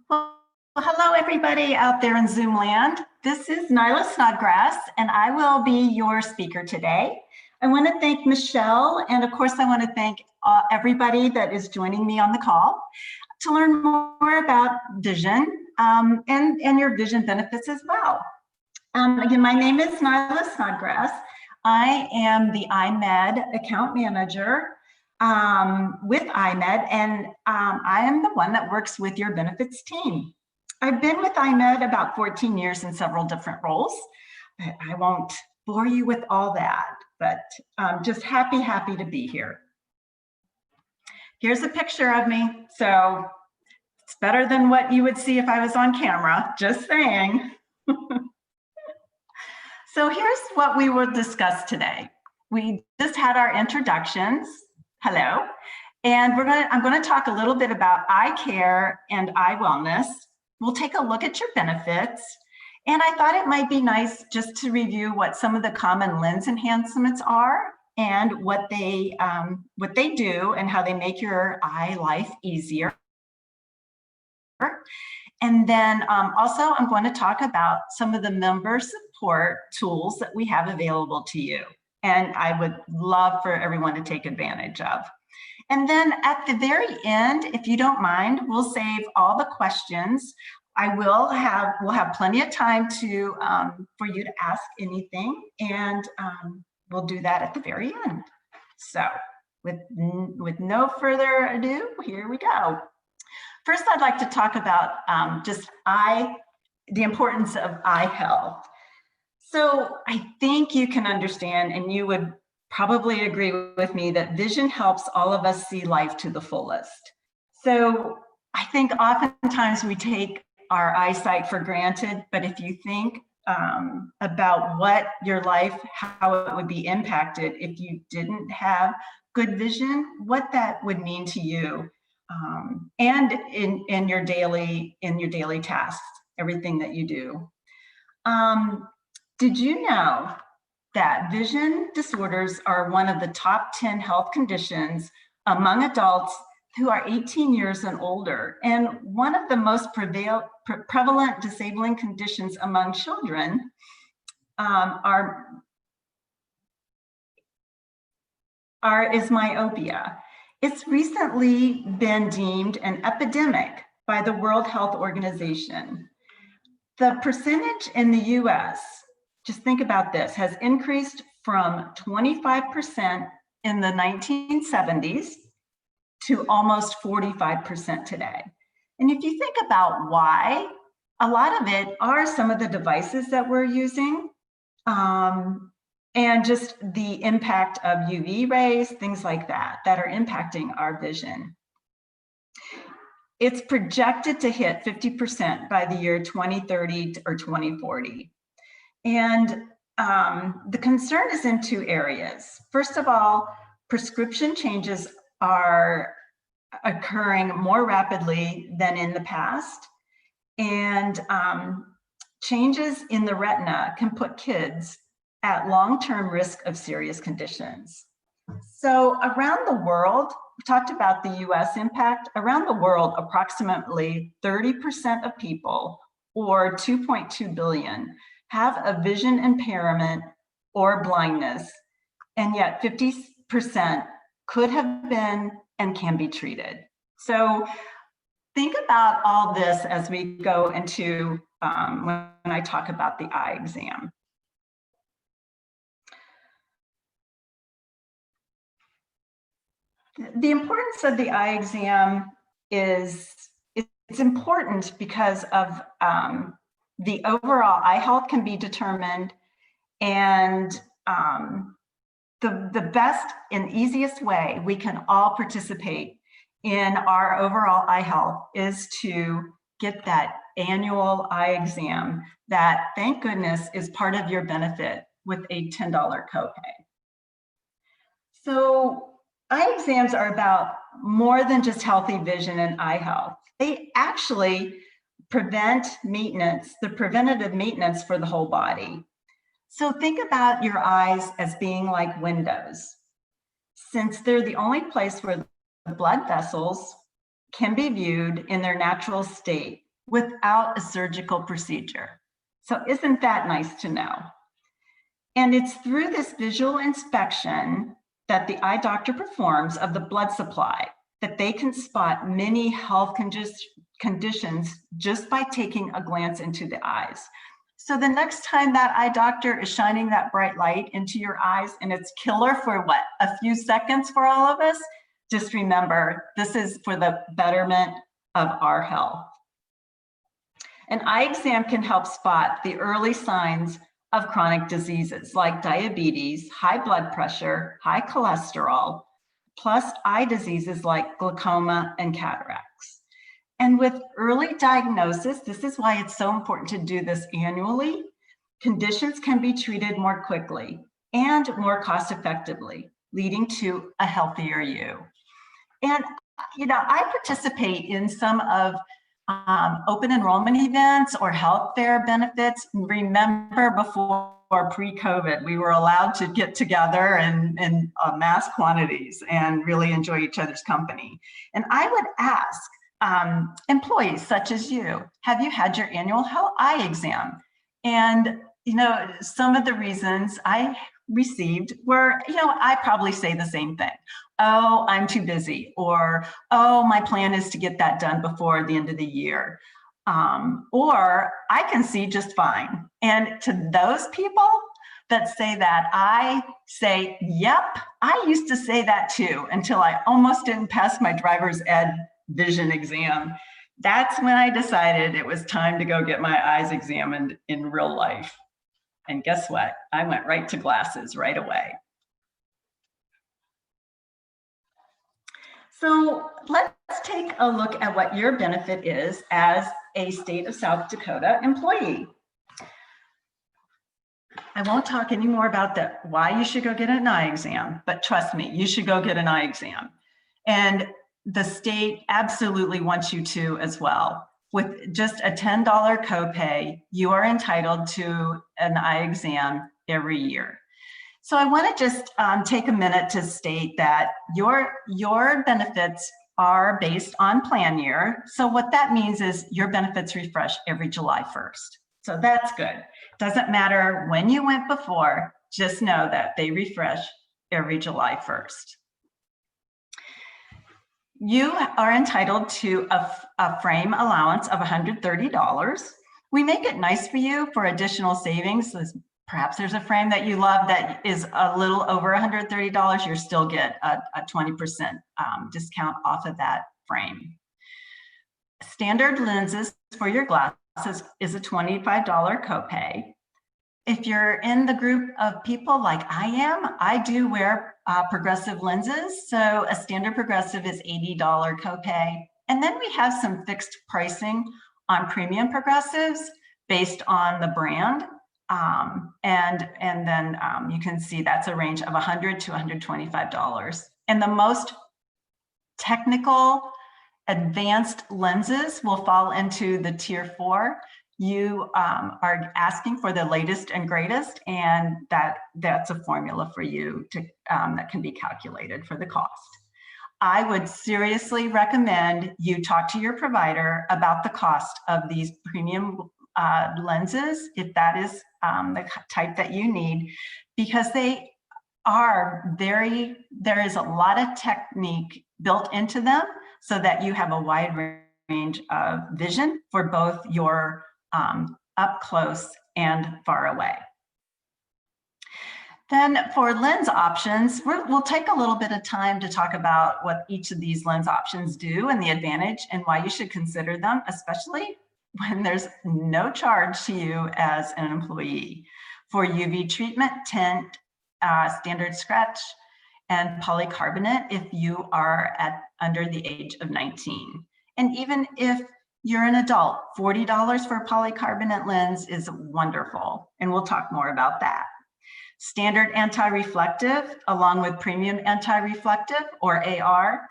Well, hello everybody out there in Zoom land. This is Nyla Snodgrass and I will be your speaker today. I want to thank Michelle and of course I want to thank everybody that is joining me on the call to learn more about vision and your vision benefits as well. Again, my name is Nyla Snodgrass. I am the EyeMed account manager with EyeMed, and I am the one that works with your benefits team. I've been with EyeMed about 14 years in several different roles. I won't bore you with all that, but just happy to be here. Here's a picture of me. So it's better than what you would see if I was on camera, just saying. So here's what we will discuss today. We just had our introductions. Hello. And I'm going to talk a little bit about eye care and eye wellness. We'll take a look at your benefits. And I thought it might be nice just to review what some of the common lens enhancements are and what they do and how they make your eye life easier. And then also I'm going to talk about some of the member support tools that we have available to you. And I would love for everyone to take advantage of. And then at the very end, if you don't mind, we'll save all the questions. We'll have plenty of time to for you to ask anything, and we'll do that at the very end. So with no further ado, here we go. First, I'd like to talk about the importance of eye health. So I think you can understand, and you would probably agree with me, that vision helps all of us see life to the fullest. So I think oftentimes we take our eyesight for granted, but if you think about what your life, how it would be impacted if you didn't have good vision, what that would mean to you, and in your daily tasks, everything that you do. Did you know that vision disorders are one of the top 10 health conditions among adults who are 18 years and older, and one of the most prevalent disabling conditions among children is myopia. It's recently been deemed an epidemic by the World Health Organization. The percentage in the US, just think about this, has increased from 25% in the 1970s to almost 45% today. And if you think about why, a lot of it are some of the devices that we're using, and just the impact of UV rays, things like that are impacting our vision. It's projected to hit 50% by the year 2030 or 2040. And the concern is in two areas. First of all, prescription changes are occurring more rapidly than in the past. And changes in the retina can put kids at long-term risk of serious conditions. So around the world, we talked about the US impact. Around the world, approximately 30% of people, or 2.2 billion, have a vision impairment or blindness, and yet 50% could have been and can be treated. So think about all this as we go into when I talk about the eye exam. The importance of the eye exam is, it's important because of the overall eye health can be determined, and the best and easiest way we can all participate in our overall eye health is to get that annual eye exam that, thank goodness, is part of your benefit with a $10 copay. So eye exams are about more than just healthy vision and eye health. They actually prevent maintenance, the preventative maintenance for the whole body. So think about your eyes as being like windows. Since they're the only place where the blood vessels can be viewed in their natural state, without a surgical procedure. So isn't that nice to know? And it's through this visual inspection that the eye doctor performs of the blood supply that they can spot many health conditions just by taking a glance into the eyes. So the next time that eye doctor is shining that bright light into your eyes, and it's killer for what, a few seconds for all of us, just remember, this is for the betterment of our health. An eye exam can help spot the early signs of chronic diseases like diabetes, high blood pressure, high cholesterol, plus eye diseases like glaucoma and cataracts. And with early diagnosis, this is why it's so important to do this annually, conditions can be treated more quickly and more cost effectively, leading to a healthier you. And, you know, I participate in some of open enrollment events or health fair benefits. Remember, before pre-COVID, we were allowed to get together in mass quantities and really enjoy each other's company. And I would ask employees such as you, have you had your annual eye exam? And, you know, some of the reasons I received were, you know, I probably say the same thing. Oh, I'm too busy, or, oh, my plan is to get that done before the end of the year. Or I can see just fine. And to those people that say that, I say, yep, I used to say that too, until I almost didn't pass my driver's ed vision exam. That's when I decided it was time to go get my eyes examined in real life. And guess what? I went right to glasses right away. So let's take a look at what your benefit is as a state of South Dakota employee. I won't talk anymore about why you should go get an eye exam, but trust me, you should go get an eye exam. And the state absolutely wants you to as well. With just a $10 copay, you are entitled to an eye exam every year. So I want to just take a minute to state that your benefits are based on plan year. So what that means is your benefits refresh every July 1st. So that's good. Doesn't matter when you went before, just know that they refresh every July 1st. You are entitled to a frame allowance of $130. We make it nice for you for additional savings. Perhaps there's a frame that you love that is a little over $130, you'll still get a 20% discount off of that frame. Standard lenses for your glasses is a $25 copay. If you're in the group of people like I am, I do wear progressive lenses. So a standard progressive is $80 copay. And then we have some fixed pricing on premium progressives based on the brand. And then you can see that's a range of $100 to $125. And the most technical advanced lenses will fall into the tier 4. You are asking for the latest and greatest, and that's a formula for you to that can be calculated for the cost. I would seriously recommend you talk to your provider about the cost of these premium lenses, if that is the type that you need, because they are there is a lot of technique built into them so that you have a wide range of vision for both your up close and far away. Then for lens options, we'll take a little bit of time to talk about what each of these lens options do and the advantage and why you should consider them, especially when there's no charge to you as an employee. For UV treatment, tint, standard scratch, and polycarbonate if you are under the age of 19. And even if you're an adult, $40 for a polycarbonate lens is wonderful, and we'll talk more about that. Standard anti-reflective, along with premium anti-reflective, or AR,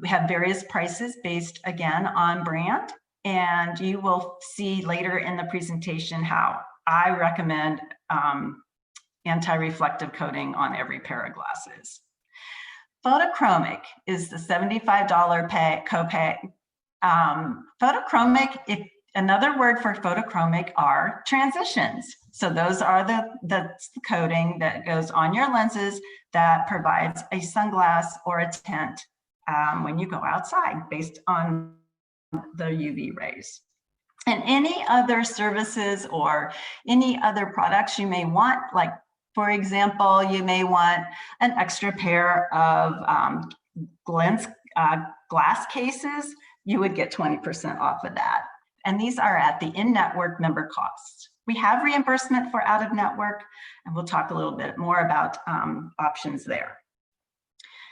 we have various prices based, again, on brand, and you will see later in the presentation how I recommend anti-reflective coating on every pair of glasses. Photochromic is the $75 copay Photochromic, another word for photochromic are transitions. So those are that's the coating that goes on your lenses that provides a sunglass or a tint when you go outside based on the UV rays. And any other services or any other products you may want, like for example, you may want an extra pair of glass cases, you would get 20% off of that. And these are at the in-network member cost. We have reimbursement for out-of-network, and we'll talk a little bit more about options there.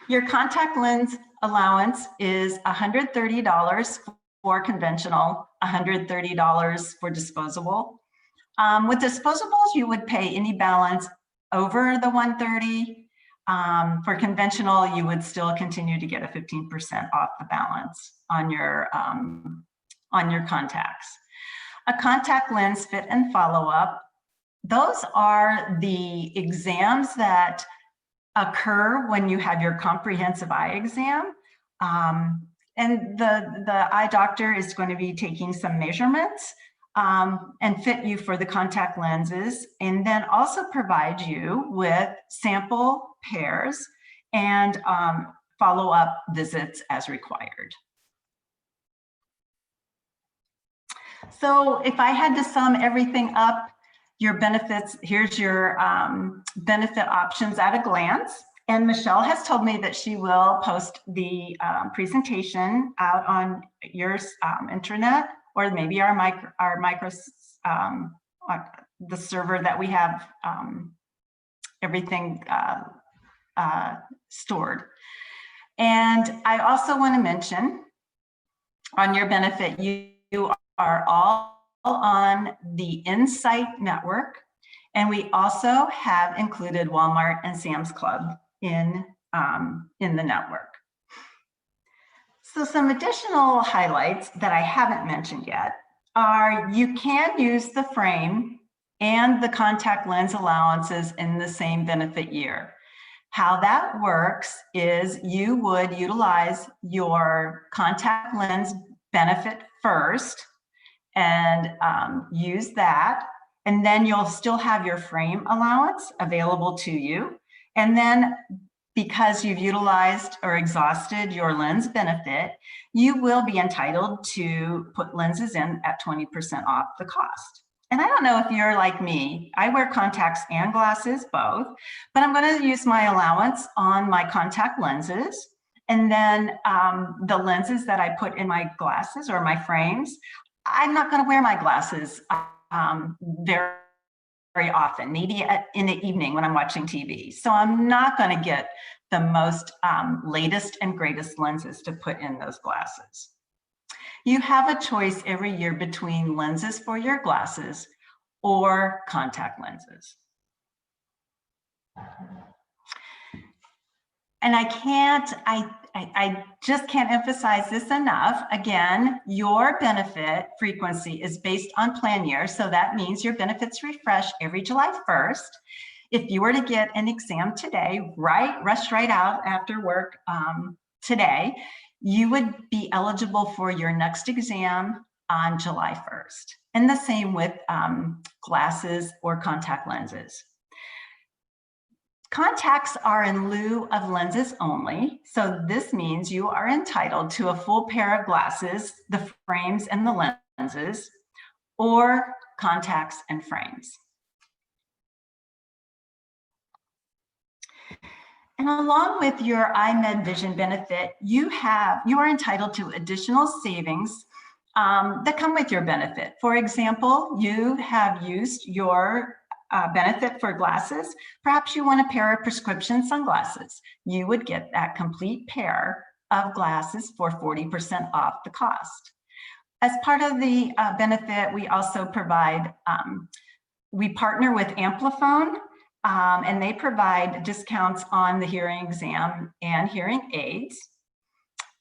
Your contact lens allowance is $130 for conventional, $130 for disposable. With disposables, you would pay any balance over the $130. For conventional, you would still continue to get a 15% off the balance on your contacts. A contact lens fit and follow-up, those are the exams that occur when you have your comprehensive eye exam. And the eye doctor is going to be taking some measurements and fit you for the contact lenses, and then also provide you with sample pairs and follow-up visits as required. So if I had to sum everything up, your benefits, here's your benefit options at a glance. And Michelle has told me that she will post the presentation out on your intranet, or maybe the server that we have everything stored. And I also want to mention on your benefit, you are all on the Insight network, and we also have included Walmart and Sam's Club in the network. So some additional highlights that I haven't mentioned yet are you can use the frame and the contact lens allowances in the same benefit year. How that works is you would utilize your contact lens benefit first and use that, and then you'll still have your frame allowance available to you. And then because you've utilized or exhausted your lens benefit, you will be entitled to put lenses in at 20% off the cost. And I don't know if you're like me, I wear contacts and glasses, both, but I'm going to use my allowance on my contact lenses. And then the lenses that I put in my glasses or my frames, I'm not going to wear my glasses very often, maybe in the evening when I'm watching TV. So I'm not going to get the most latest and greatest lenses to put in those glasses. You have a choice every year between lenses for your glasses or contact lenses. And I just can't emphasize this enough. Again, your benefit frequency is based on plan year. So that means your benefits refresh every July 1st. If you were to get an exam today, rush right out after work today, you would be eligible for your next exam on July 1st. And the same with glasses or contact lenses. Contacts are in lieu of lenses only. So this means you are entitled to a full pair of glasses, the frames and the lenses, or contacts and frames. And along with your EyeMed vision benefit, you are entitled to additional savings that come with your benefit. For example, you have used your benefit for glasses. Perhaps you want a pair of prescription sunglasses. You would get that complete pair of glasses for 40% off the cost. As part of the benefit, we also provide, we partner with Amplifone, and they provide discounts on the hearing exam and hearing aids.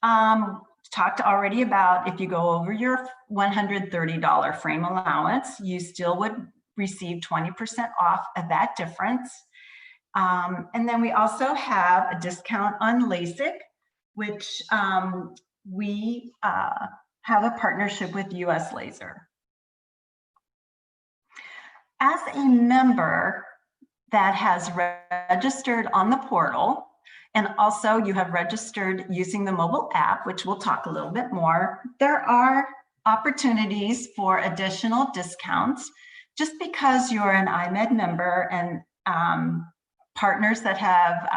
Talked already about if you go over your $130 frame allowance, you still would receive 20% off of that difference. And then we also have a discount on LASIK, which we have a partnership with US Laser. As a member that has registered on the portal, and also you have registered using the mobile app, which we'll talk a little bit more, there are opportunities for additional discounts just because you're an EyeMed member and partners that have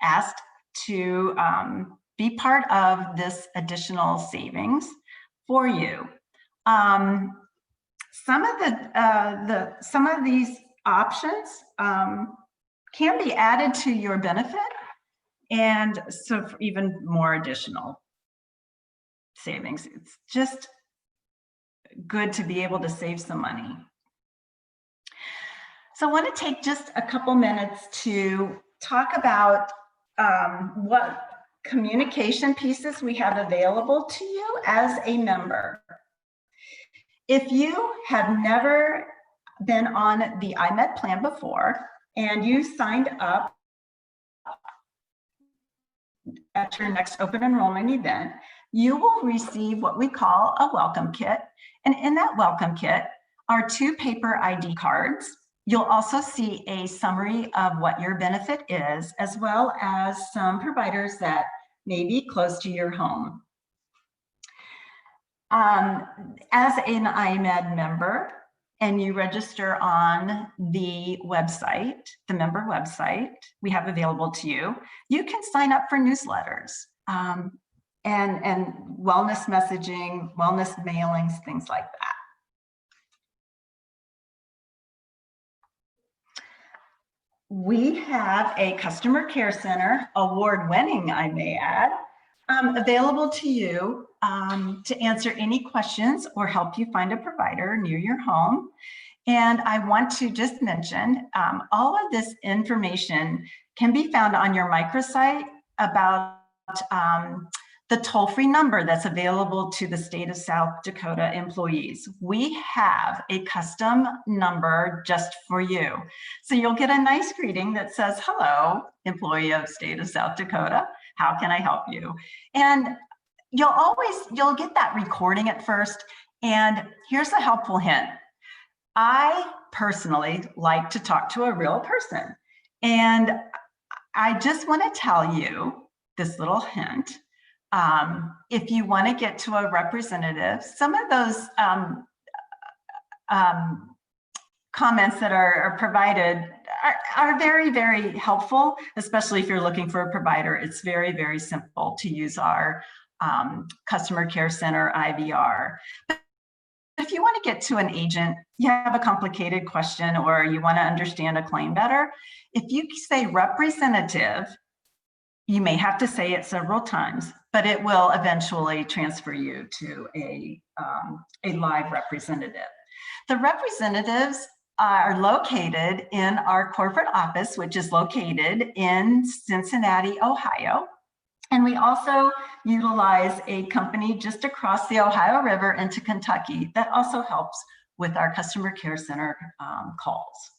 asked to be part of this additional savings for you. Some of these options can be added to your benefit, and so for even more additional savings. It's just good to be able to save some money. So I want to take just a couple minutes to talk about what communication pieces we have available to you as a member. If you have never been on the EyeMed plan before and you signed up at your next open enrollment event, you will receive what we call a welcome kit. And in that welcome kit are 2 paper ID cards. You'll also see a summary of what your benefit is, as well as some providers that may be close to your home. As an EyeMed member, and you register on the website, the member website we have available to you, you can sign up for newsletters and wellness messaging, wellness mailings, things like that. We have a customer care center, award-winning, I may add, available to you to answer any questions or help you find a provider near your home. And I want to just mention, all of this information can be found on your microsite about the toll-free number that's available to the state of South Dakota employees. We have a custom number just for you. So you'll get a nice greeting that says, "Hello, employee of state of South Dakota. How can I help you?" And you'll get that recording at first. And here's a helpful hint. I personally like to talk to a real person. And I just want to tell you this little hint. If you want to get to a representative, some of those comments that are provided are very, very helpful, especially if you're looking for a provider. It's very, very simple to use our customer care center IVR. But if you want to get to an agent, you have a complicated question, or you want to understand a claim better, if you say representative, you may have to say it several times, but it will eventually transfer you to a live representative. The representatives are located in our corporate office, which is located in Cincinnati, Ohio. And we also utilize a company just across the Ohio River into Kentucky that also helps with our customer care center calls.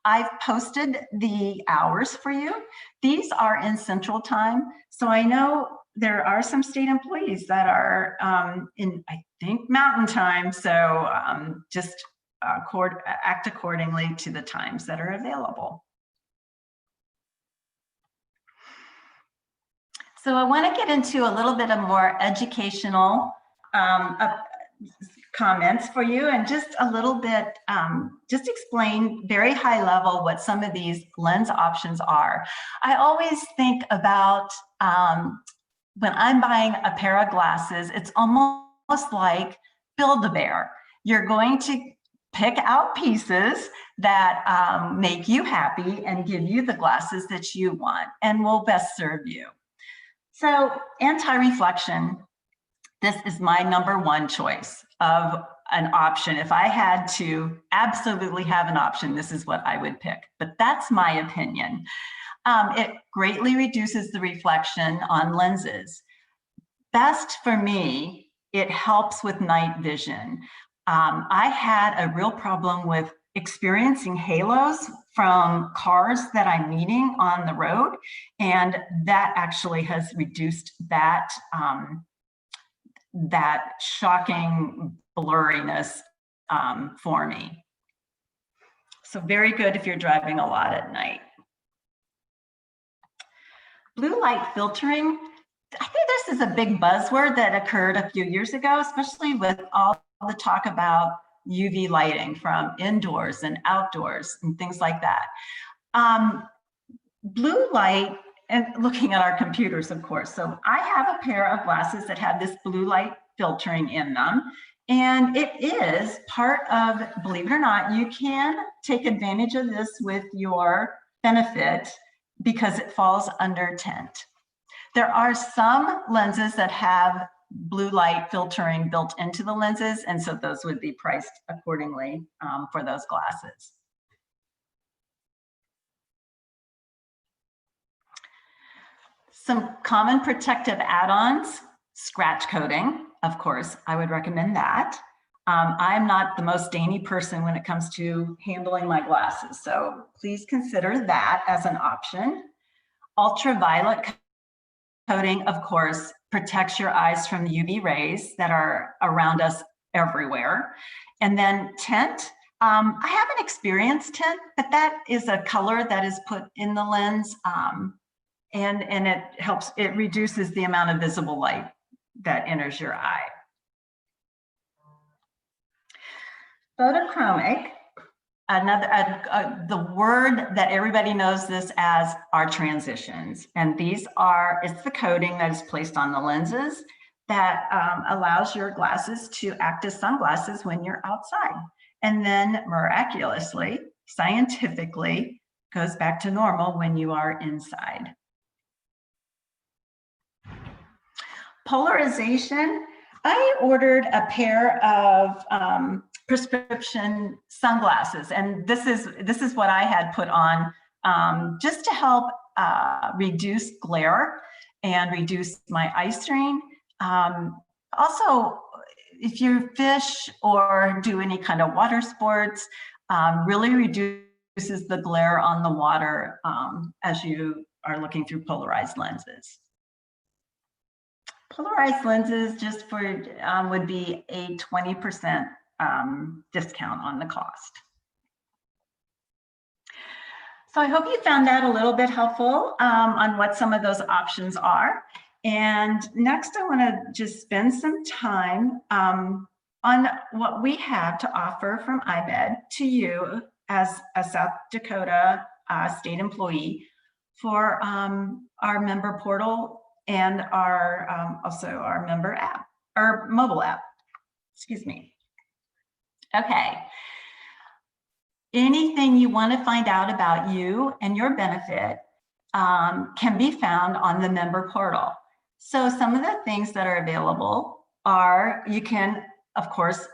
I've posted the hours for you. These are in Central Time. So I know there are some state employees that are in, I think, Mountain Time. So just act accordingly to the times that are available. So I want to get into a little bit of more educational comments for you, and just a little bit, just explain very high level what some of these lens options are. I always think about when I'm buying a pair of glasses, it's almost like Build-A-Bear. You're going to pick out pieces that make you happy and give you the glasses that you want and will best serve you. So anti-reflection, this is my #1 choice of an option. If I had to absolutely have an option, this is what I would pick, but that's my opinion. It greatly reduces the reflection on lenses. Best for me, it helps with night vision. I had a real problem with experiencing halos from cars that I'm meeting on the road, and that actually has reduced that that shocking blurriness for me. So very good if you're driving a lot at night. Blue light filtering, I think this is a big buzzword that occurred a few years ago, especially with all the talk about UV lighting from indoors and outdoors and things like that. Blue light, and looking at our computers, of course. So I have a pair of glasses that have this blue light filtering in them. And it is part of, believe it or not, you can take advantage of this with your benefit because it falls under tint. There are some lenses that have blue light filtering built into the lenses, and so those would be priced accordingly for those glasses. Some common protective add-ons, scratch coating, of course, I would recommend that. I'm not the most dainty person when it comes to handling my glasses, so please consider that as an option. Ultraviolet coating, of course, protects your eyes from the UV rays that are around us everywhere. And then tint, I haven't experienced tint, but that is a color that is put in the lens, and it helps, it reduces the amount of visible light that enters your eye. Photochromic, the word that everybody knows this as are transitions. And these are, it's the coating that is placed on the lenses that allows your glasses to act as sunglasses when you're outside. And then miraculously, scientifically, goes back to normal when you are inside. Polarization, I ordered a pair of prescription sunglasses, and this is what I had put on just to help reduce glare and reduce my eye strain. Also, if you fish or do any kind of water sports, really reduces the glare on the water as you are looking through polarized lenses. Polarized lenses just for would be a 20% discount on the cost. So I hope you found that a little bit helpful on what some of those options are. And next I want to just spend some time on what we have to offer from EyeMed to you as a South Dakota state employee for our member portal and our also our member app, or mobile app, excuse me. Okay. Anything you want to find out about you and your benefit can be found on the member portal. So some of the things that are available are, you can, of course,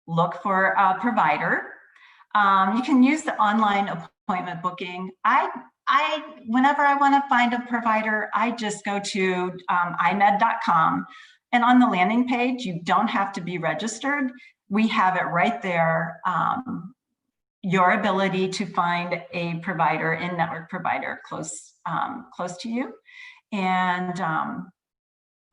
look for a provider. You can use the online appointment booking. Whenever I want to find a provider, I just go to EyeMed.com, and on the landing page, you don't have to be registered. We have it right there, your ability to find a provider, in-network provider close to you. And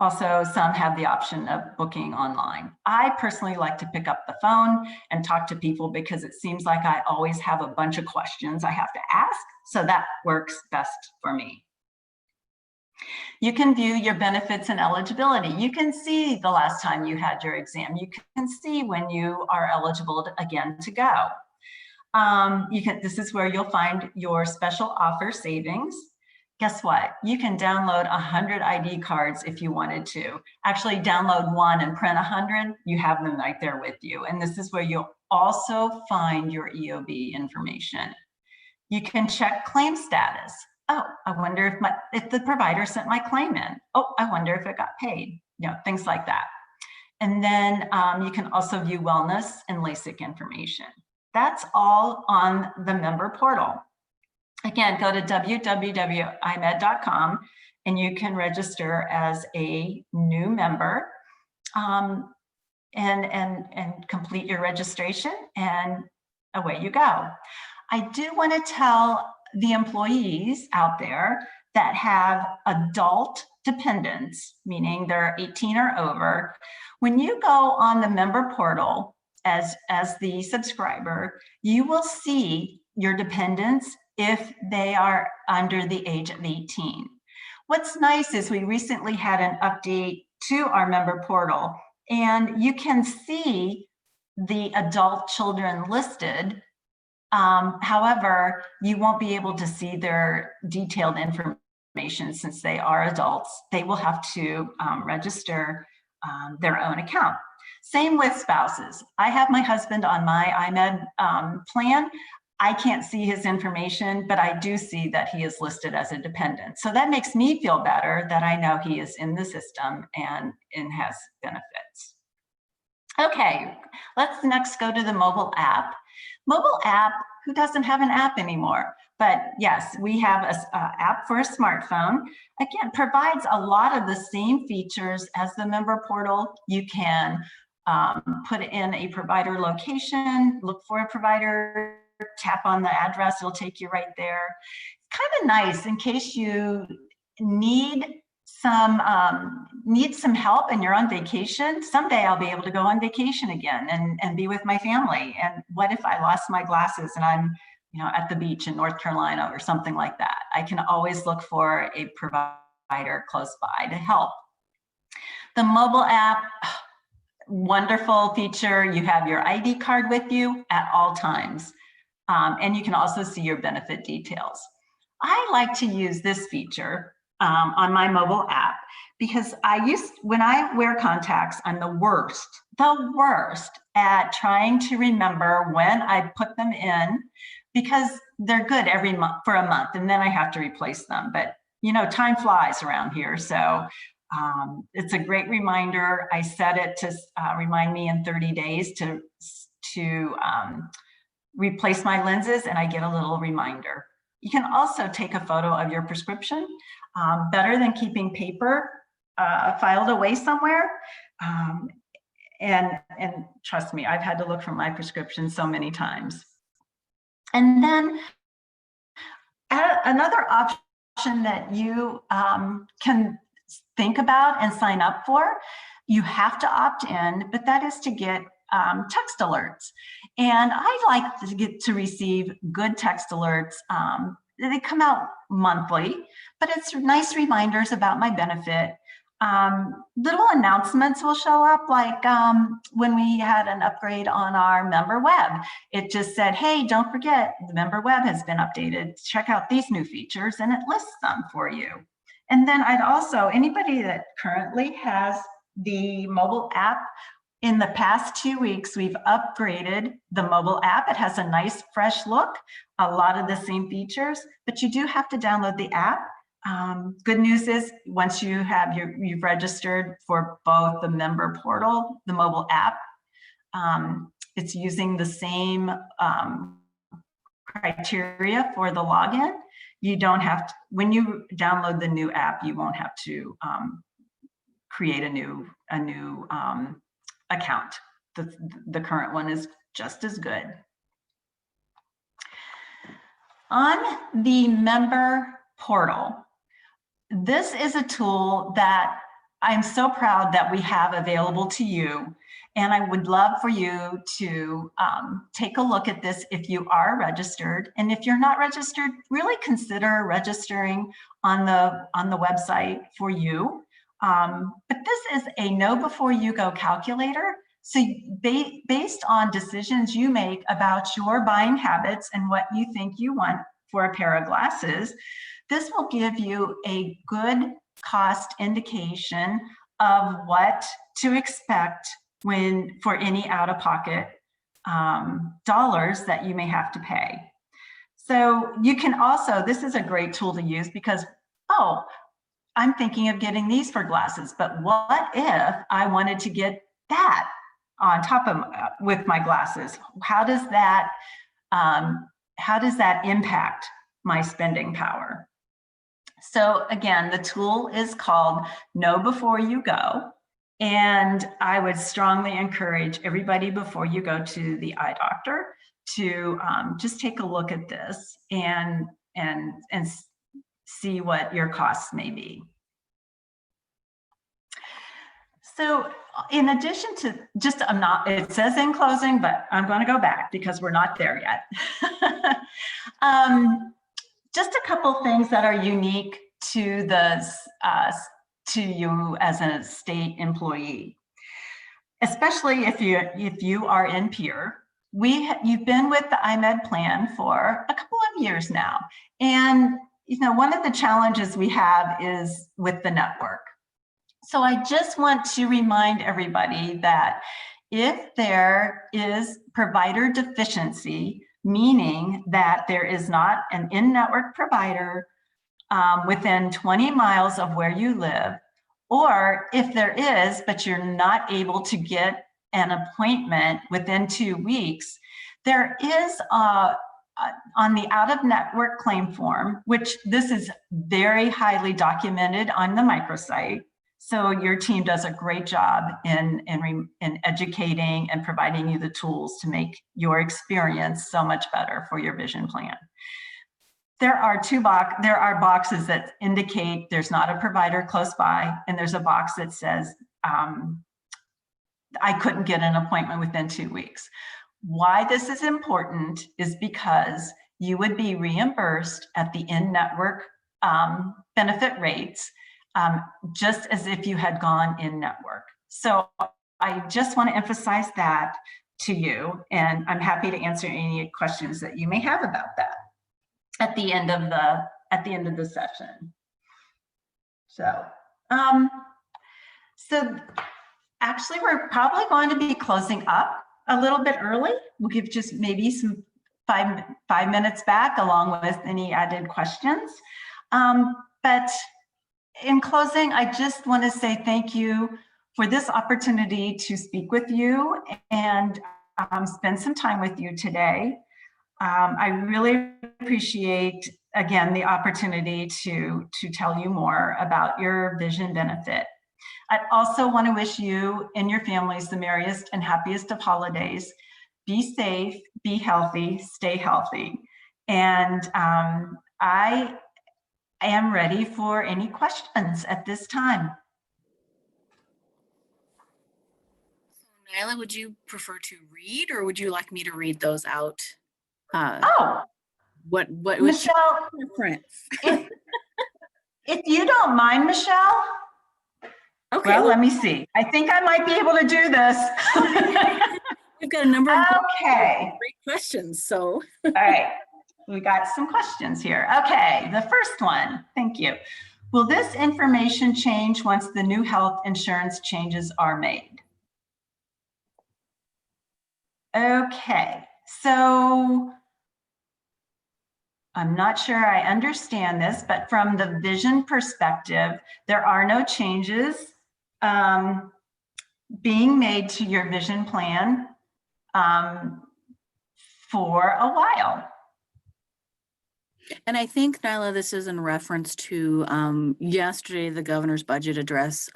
also some have the option of booking online. I personally like to pick up the phone and talk to people because it seems like I always have a bunch of questions I have to ask. So that works best for me. You can view your benefits and eligibility. You can see the last time you had your exam. You can see when you are eligible again to go. This is where you'll find your special offer savings. Guess what? You can download 100 ID cards if you wanted to. Actually, download one and print 100. You have them right there with you. And this is where you'll also find your EOB information. You can check claim status. Oh, I wonder if the provider sent my claim in. Oh, I wonder if it got paid. You know, things like that. And then you can also view wellness and LASIK information. That's all on the member portal. Again, go to www.eyemed.com and you can register as a new member and complete your registration, and away you go. I do want to tell the employees out there that have adult dependents, meaning they're 18 or over, when you go on the member portal as the subscriber, you will see your dependents if they are under the age of 18. What's nice is we recently had an update to our member portal, and you can see the adult children listed. However, you won't be able to see their detailed information since they are adults. They will have to register their own account. Same with spouses. I have my husband on my EyeMed plan. I can't see his information, but I do see that he is listed as a dependent. So that makes me feel better that I know he is in the system and has benefits. Okay, let's next go to the mobile app. Mobile app, who doesn't have an app anymore? But yes, we have an app for a smartphone. Again, provides a lot of the same features as the member portal. You can put in a provider location, look for a provider, tap on the address, it'll take you right there. It's kind of nice in case you need some help and you're on vacation. Someday I'll be able to go on vacation again and be with my family. And what if I lost my glasses and I'm at the beach in North Carolina or something like that? I can always look for a provider close by to help. The mobile app, wonderful feature. You have your ID card with you at all times. And you can also see your benefit details. I like to use this feature on my mobile app because when I wear contacts, I'm the worst at trying to remember when I put them in, because they're good every month for a month and then I have to replace them. But time flies around here. So it's a great reminder. I set it to remind me in 30 days to replace my lenses, and I get a little reminder. You can also take a photo of your prescription, better than keeping paper filed away somewhere. And trust me, I've had to look for my prescription so many times. And then another option that you can think about and sign up for, you have to opt in, but that is to get text alerts. And I like to receive good text alerts. They come out monthly, but it's nice reminders about my benefit. Little announcements will show up, like when we had an upgrade on our member web. It just said, hey, don't forget, the member web has been updated. Check out these new features, and it lists them for you. And then I'd also, anybody that currently has the mobile app, in the past 2 weeks, we've upgraded the mobile app. It has a nice, fresh look, a lot of the same features, but you do have to download the app. Good news is, once you've registered for both the member portal, the mobile app, it's using the same criteria for the login. You don't have to, when you download the new app, you won't have to create a new account. The current one is just as good. On the member portal, this is a tool that I'm so proud that we have available to you. And I would love for you to take a look at this if you are registered. And if you're not registered, really consider registering on the website for you. But this is a know before you go calculator. So based on decisions you make about your buying habits and what you think you want for a pair of glasses, this will give you a good cost indication of what to expect for any out-of-pocket dollars that you may have to pay. So you can also, this is a great tool to use because, oh, I'm thinking of getting these for glasses, but what if I wanted to get that on top of with my glasses? How does that impact my spending power? So again, the tool is called Know Before You Go. And I would strongly encourage everybody before you go to the eye doctor to just take a look at this and see what your costs may be. So in addition to just, it says in closing, but I'm going to go back because we're not there yet. Just a couple things that are unique to to you as a state employee, especially if you are in peer. You've been with the EyeMed plan for a couple of years now, and one of the challenges we have is with the network. So I just want to remind everybody that if there is provider deficiency, meaning that there is not an in-network provider within 20 miles of where you live, or if there is, but you're not able to get an appointment within 2 weeks, there is on the out-of-network claim form, which this is very highly documented on the microsite. So your team does a great job in educating and providing you the tools to make your experience so much better for your vision plan. There are boxes that indicate there's not a provider close by, and there's a box that says, I couldn't get an appointment within 2 weeks. Why this is important is because you would be reimbursed at the in-network benefit rates, just as if you had gone in-network. So I just want to emphasize that to you, and I'm happy to answer any questions that you may have about that at the end of the session. So, so actually, we're probably going to be closing up a little bit early. We'll give just maybe some five minutes back, along with any added questions. But in closing, I just want to say thank you for this opportunity to speak with you and spend some time with you today. I really appreciate, again, the opportunity to tell you more about your vision benefit. I also want to wish you and your families the merriest and happiest of holidays. Be safe, be healthy, stay healthy. And I am ready for any questions at this time. So Nyla, would you prefer to read, or would you like me to read those out? What Michelle, preference? if you don't mind, Michelle. Okay. Well, let me see. I think I might be able to do this. We've got a number of great questions. So, all right, we got some questions here. Okay, the first one. Thank you. Will this information change once the new health insurance changes are made? Okay, so I'm not sure I understand this, but from the vision perspective, there are no changes being made to your vision plan for a while. And I think, Nyla, this is in reference to yesterday, the governor's budget address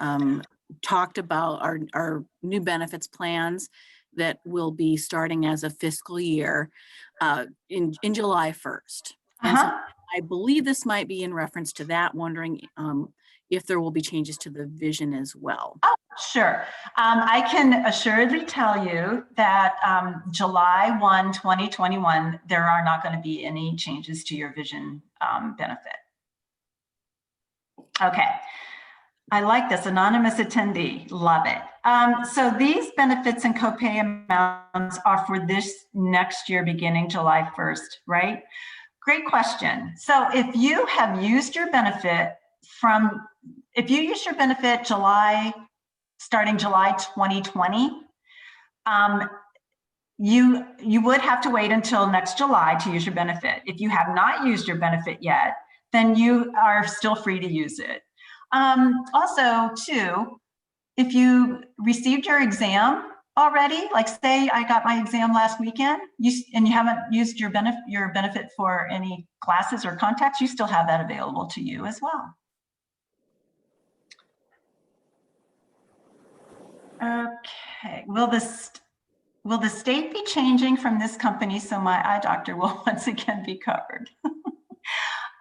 talked about our new benefits plans that will be starting as a fiscal year in July 1st. And so I believe this might be in reference to that, wondering if there will be changes to the vision as well. Oh, sure. I can assuredly tell you that July 1, 2021, there are not going to be any changes to your vision benefit. Okay. I like this, anonymous attendee, love it. So these benefits and copay amounts are for this next year, beginning July 1st, right? Great question. So if you have used your benefit starting July 2020, you would have to wait until next July to use your benefit. If you have not used your benefit yet, then you are still free to use it. Also, too, if you received your exam already, like say I got my exam last weekend, and you haven't used your benefit for any classes or contacts, you still have that available to you as well. Okay, will the state be changing from this company so my eye doctor will once again be covered?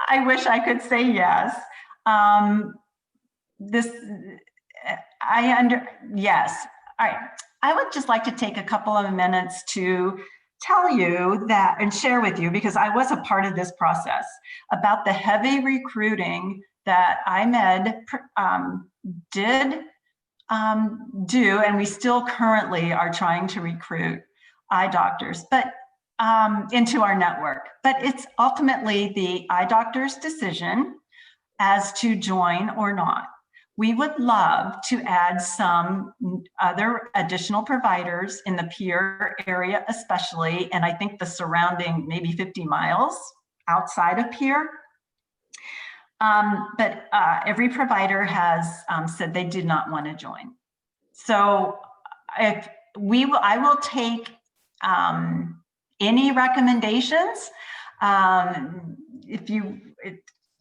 I wish I could say yes. Yes. All right. I would just like to take a couple of minutes to tell you that and share with you, because I was a part of this process, about the heavy recruiting that EyeMed did do, and we still currently are trying to recruit eye doctors, but into our network. But it's ultimately the eye doctor's decision as to join or not. We would love to add some other additional providers in the Pierre area, especially, and I think the surrounding maybe 50 miles outside of Pierre. But every provider has said they did not want to join. So I will take any recommendations.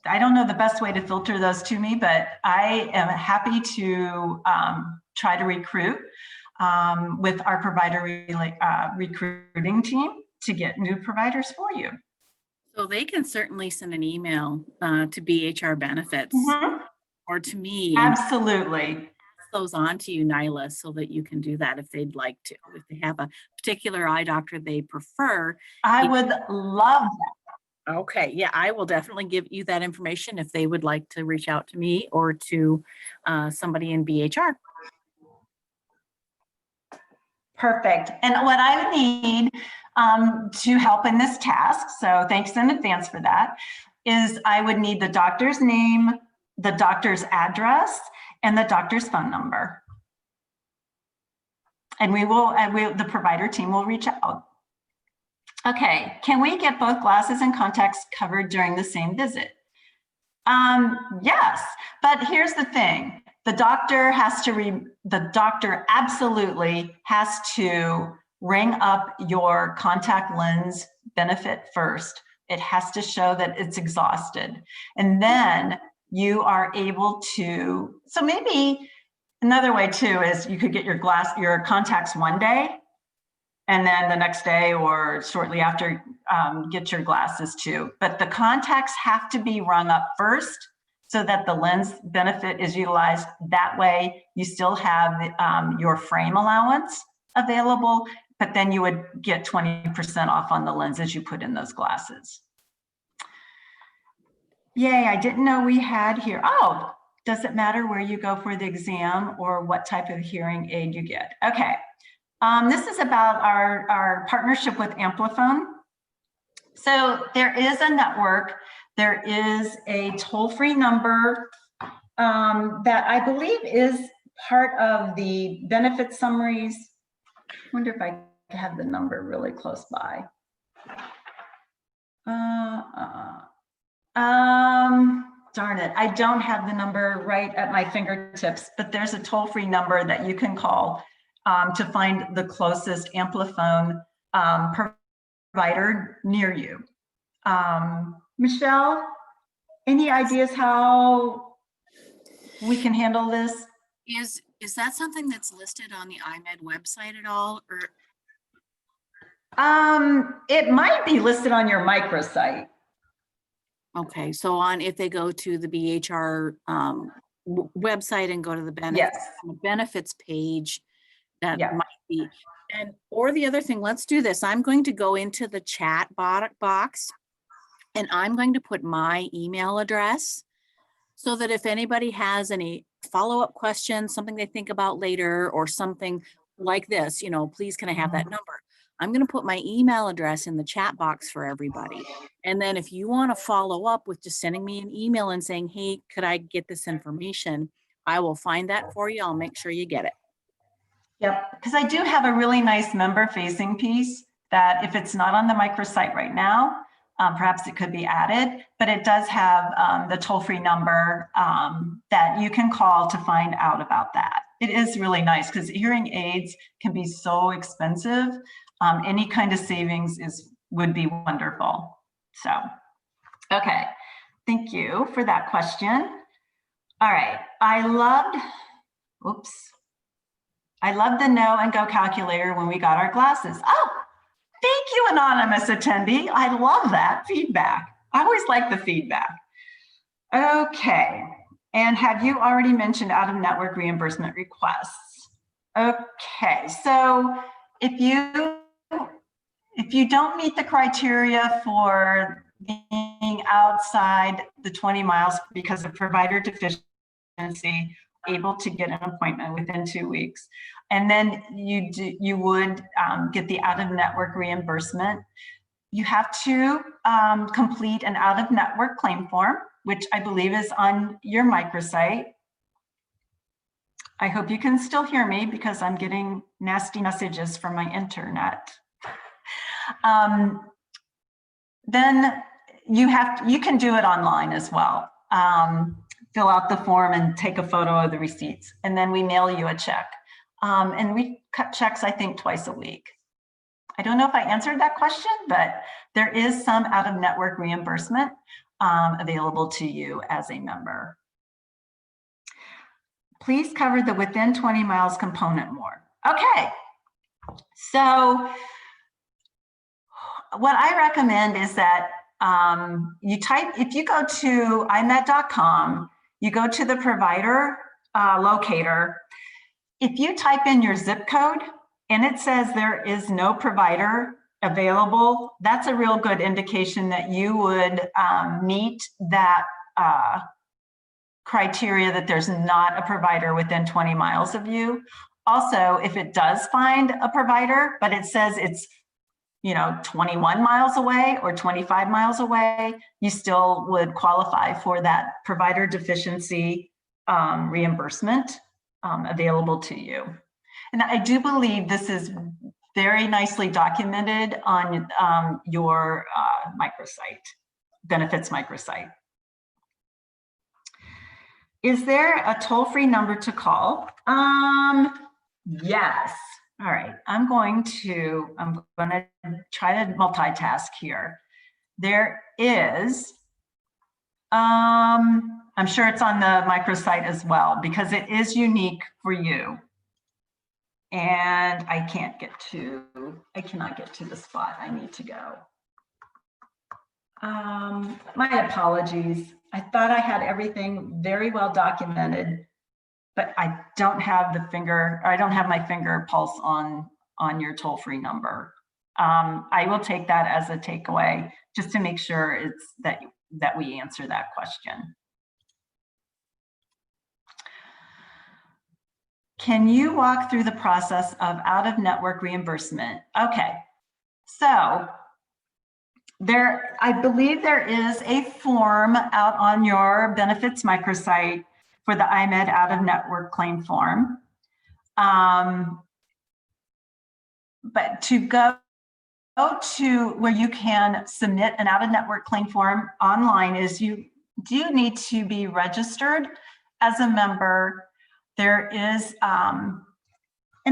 I don't know the best way to filter those to me, but I am happy to try to recruit with our provider recruiting team to get new providers for you. So they can certainly send an email to BHR Benefits or to me and Absolutely. pass those on to you, Nyla, so that you can do that if they'd like to. If they have a particular eye doctor they prefer. I would love that. Okay, yeah, I will definitely give you that information if they would like to reach out to me or to somebody in BHR. Perfect. And what I would need to help in this task, so thanks in advance for that, is I would need the doctor's name, the doctor's address, and the doctor's phone number. And the provider team will reach out. Okay, can we get both glasses and contacts covered during the same visit? Yes, but here's the thing. The doctor absolutely has to ring up your contact lens benefit first. It has to show that it's exhausted. And then you are able to, so maybe another way too is you could get your contacts one day, and then the next day or shortly after, get your glasses too. But the contacts have to be rung up first so that the lens benefit is utilized. That way you still have your frame allowance available, but then you would get 20% off on the lenses you put in those glasses. Yay, I didn't know we had here. Oh, does it matter where you go for the exam or what type of hearing aid you get? Okay. This is about our partnership with Amplifone. So there is a network, there is a toll-free number that I believe is part of the benefit summaries. I wonder if I have the number really close by. Darn it, I don't have the number right at my fingertips, but there's a toll-free number that you can call to find the closest Amplifone provider near you. Michelle, any ideas how we can handle this? Is that something that's listed on the EyeMed website at all, or? It might be listed on your microsite. Okay, so if they go to the BHR website and go to the benefits page, that might be. Or the other thing, let's do this. I'm going to go into the chat box and I'm going to put my email address so that if anybody has any follow-up questions, something they think about later or something like this, please can I have that number? I'm going to put my email address in the chat box for everybody. And then if you want to follow up with just sending me an email and saying, hey, could I get this information? I will find that for you. I'll make sure you get it. Yep, because I do have a really nice member-facing piece that if it's not on the microsite right now, perhaps it could be added, but it does have the toll-free number that you can call to find out about that. It is really nice because hearing aids can be so expensive. Any kind of savings would be wonderful. So, okay, thank you for that question. All right, I loved the know and go calculator when we got our glasses. Oh, thank you, anonymous attendee. I love that feedback. I always like the feedback. Okay, And have you already mentioned out-of-network reimbursement requests? Okay, so if you don't meet the criteria for being outside the 20 miles because of provider deficiency, able to get an appointment within 2 weeks, and then you would get the out-of-network reimbursement. You have to complete an out-of-network claim form, which I believe is on your microsite. I hope you can still hear me because I'm getting nasty messages from my internet. Then you can do it online as well. Fill out the form and take a photo of the receipts, and then we mail you a check. And we cut checks, I think, twice a week. I don't know if I answered that question, but there is some out-of-network reimbursement available to you as a member. Please cover the within 20 miles component more. Okay, so what I recommend is that if you go to EyeMed.com, you go to the provider locator. If you type in your zip code and it says there is no provider available, that's a real good indication that you would meet that criteria that there's not a provider within 20 miles of you. Also, if it does find a provider, but it says it's 21 miles away or 25 miles away, you still would qualify for that provider deficiency reimbursement available to you. And I do believe this is very nicely documented on your microsite, benefits microsite. Is there a toll-free number to call? Yes. All right, I'm going to try to multitask here. There is, I'm sure it's on the microsite as well because it is unique for you. And I cannot get to the spot I need to go. My apologies. I thought I had everything very well documented, but I don't have my finger pulse on your toll-free number. I will take that as a takeaway just to make sure it's that we answer that question. Can you walk through the process of out-of-network reimbursement? Okay, so I believe there is a form out on your benefits microsite for the EyeMed out-of-network claim form. But to go to where you can submit an out-of-network claim form online is you do need to be registered as a member. There is, and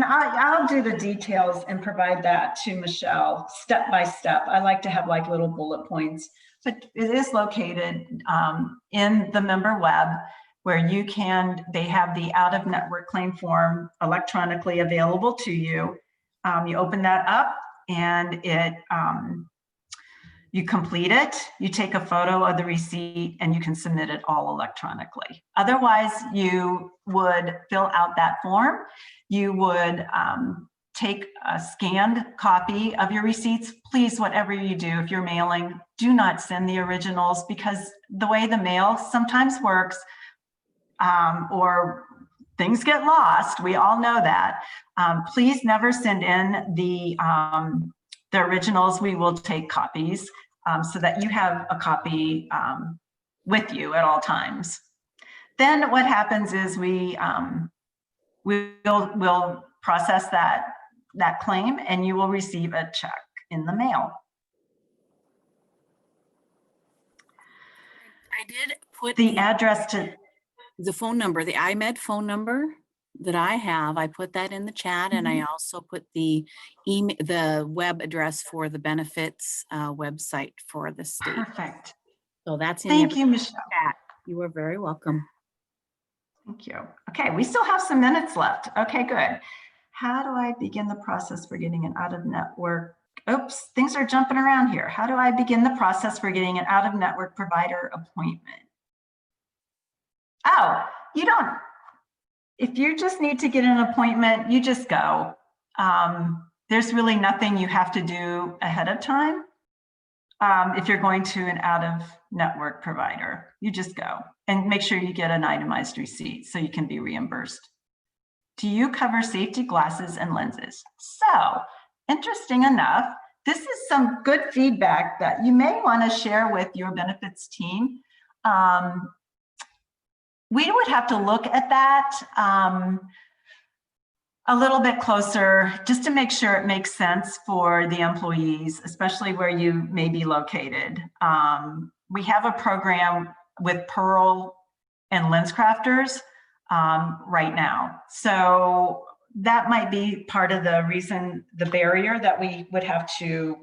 I'll do the details and provide that to Michelle step by step. I like to have like little bullet points, but it is located in the member web where they have the out-of-network claim form electronically available to you. You open that up and you complete it, you take a photo of the receipt, and you can submit it all electronically. Otherwise, you would fill out that form. You would take a scanned copy of your receipts. Please, whatever you do, if you're mailing, do not send the originals because the way the mail sometimes works, or things get lost, we all know that. Please never send in the originals. We will take copies so that you have a copy with you at all times. Then what happens is we'll process that claim and you will receive a check in the mail. I did put the address to the phone number, the EyeMed phone number that I have. I put that in the chat, and I also put the web address for the benefits website for the state. Perfect. So that's in Thank you, Michelle. chat. You are very welcome. Thank you. Okay, we still have some minutes left. Okay, good. How do I begin the process for getting an out-of-network? Oops, things are jumping around here. How do I begin the process for getting an out-of-network provider appointment? Oh, you don't, if you just need to get an appointment, you just go. There's really nothing you have to do ahead of time. If you're going to an out-of-network provider, you just go and make sure you get an itemized receipt so you can be reimbursed. Do you cover safety glasses and lenses? So, interesting enough, this is some good feedback that you may want to share with your benefits team. We would have to look at that a little bit closer just to make sure it makes sense for the employees, especially where you may be located. We have a program with Pearl and Lens Crafters right now. So that might be part of the reason, the barrier that we would have to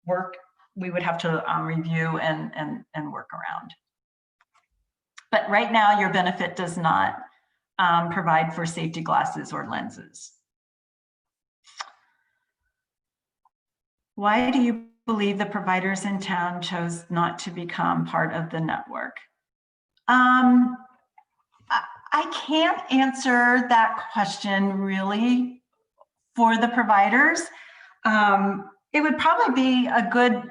review and work around. But right now your benefit does not provide for safety glasses or lenses. Why do you believe the providers in town chose not to become part of the network? I can't answer that question really for the providers. It would probably be a good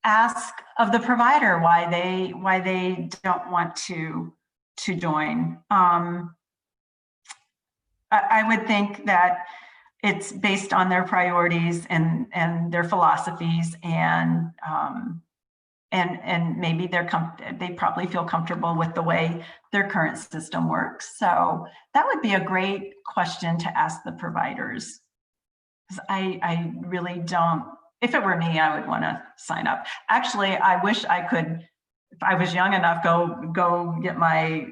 ask of the provider why they don't want to join. I would think that it's based on their priorities and their philosophies, and maybe they probably feel comfortable with the way their current system works. So that would be a great question to ask the providers. I really don't. If it were me, I would want to sign up. Actually, I wish I could, if I was young enough, go get my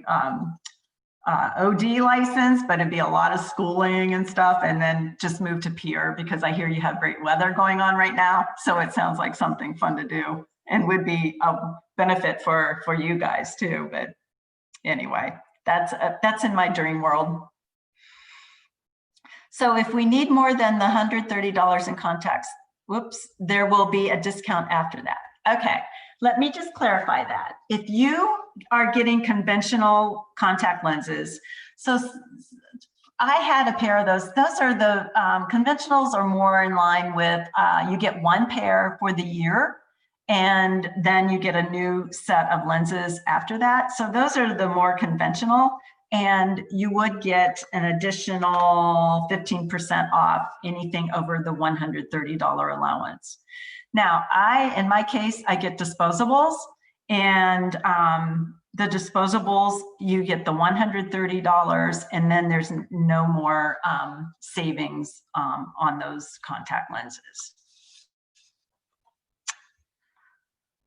OD license, but it'd be a lot of schooling and stuff, and then just move to Pier, because I hear you have great weather going on right now. So it sounds like something fun to do and would be a benefit for you guys too. But anyway, that's in my dream world. So if we need more than the $130 in contacts, whoops, there will be a discount after that. Okay, let me just clarify that. If you are getting conventional contact lenses, so I had a pair of those. Those are the conventionals are more in line with, you get one pair for the year, and then you get a new set of lenses after that. So those are the more conventional, and you would get an additional 15% off anything over the $130 allowance. Now, in my case, I get disposables, and the disposables, you get the $130, and then there's no more savings on those contact lenses.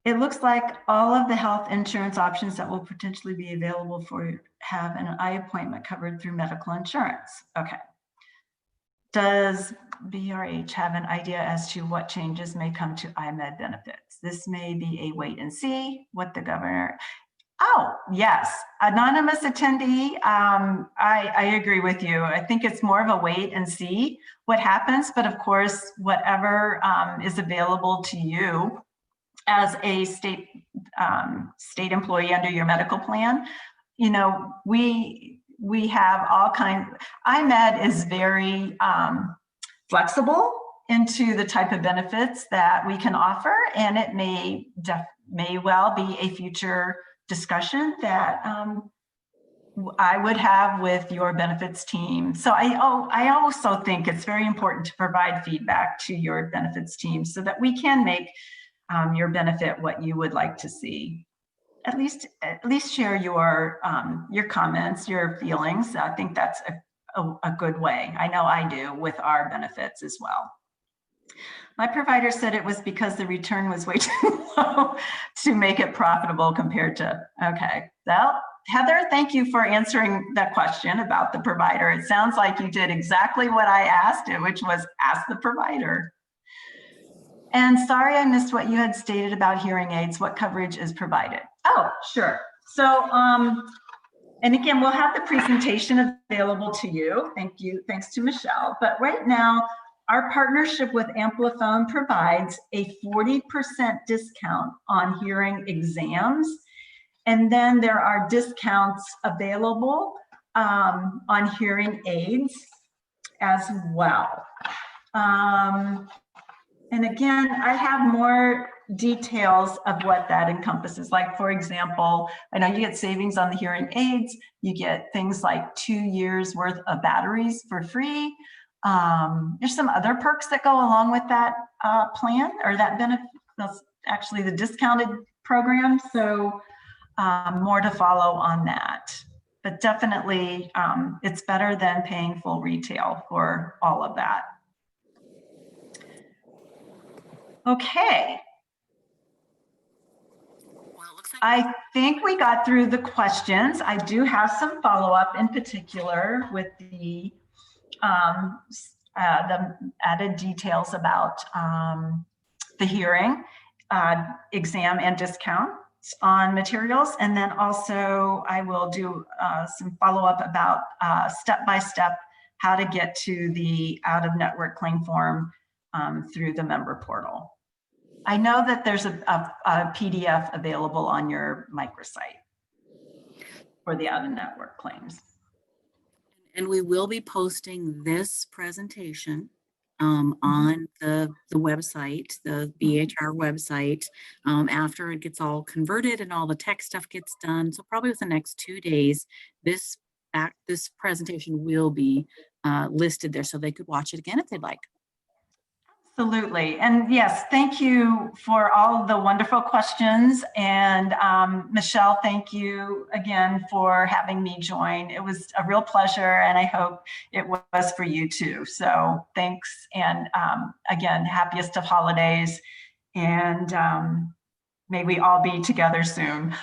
It looks like all of the health insurance options that will potentially be available for have an eye appointment covered through medical insurance. Okay. Does BRH have an idea as to what changes may come to EyeMed benefits? This may be a wait and see what the governor. Oh, yes, anonymous attendee. I agree with you. I think it's more of a wait and see what happens, but of course, whatever is available to you as a state employee under your medical plan, you know, we have all kinds. EyeMed is very flexible into the type of benefits that we can offer, and it may well be a future discussion that I would have with your benefits team. So I also think it's very important to provide feedback to your benefits team so that we can make your benefit what you would like to see. At least share your comments, your feelings. I think that's a good way. I know I do with our benefits as well. My provider said it was because the return was way too low to make it profitable compared to, okay. Well, Heather, thank you for answering that question about the provider. It sounds like you did exactly what I asked you, which was ask the provider. And sorry, I missed what you had stated about hearing aids. What coverage is provided? Oh, sure. So, and again, we'll have the presentation available to you. Thank you. Thanks to Michelle. But right now, our partnership with Amplifone provides a 40% discount on hearing exams And then there are discounts available on hearing aids as well. And again, I have more details of what that encompasses. Like, for example, I know you get savings on the hearing aids. You get things like 2 years worth of batteries for free. There's some other perks that go along with that plan, or that benefit. That's actually the discounted program. So more to follow on that. But definitely, it's better than paying full retail for all of that. Okay. Well, it looks like I think we got through the questions. I do have some follow-up in particular with the added details about the hearing exam and discounts on materials. And then also I will do some follow-up about step-by-step how to get to the out-of-network claim form through the member portal. I know that there's a PDF available on your microsite for the out-of-network claims. And we will be posting this presentation on the website, the BHR website, after it gets all converted and all the tech stuff gets done. So probably within the next 2 days, this presentation will be listed there, so they could watch it again if they'd like. Absolutely. And yes, thank you for all the wonderful questions. And Michelle, thank you again for having me join. It was a real pleasure, and I hope it was for you too. So thanks. And again, happiest of holidays. And may we all be together soon.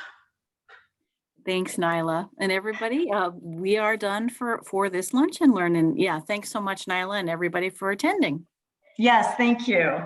Thanks, Nyla. And everybody, we are done for this Lunch and Learn. And yeah, thanks so much, Nyla, and everybody for attending. Yes, thank you.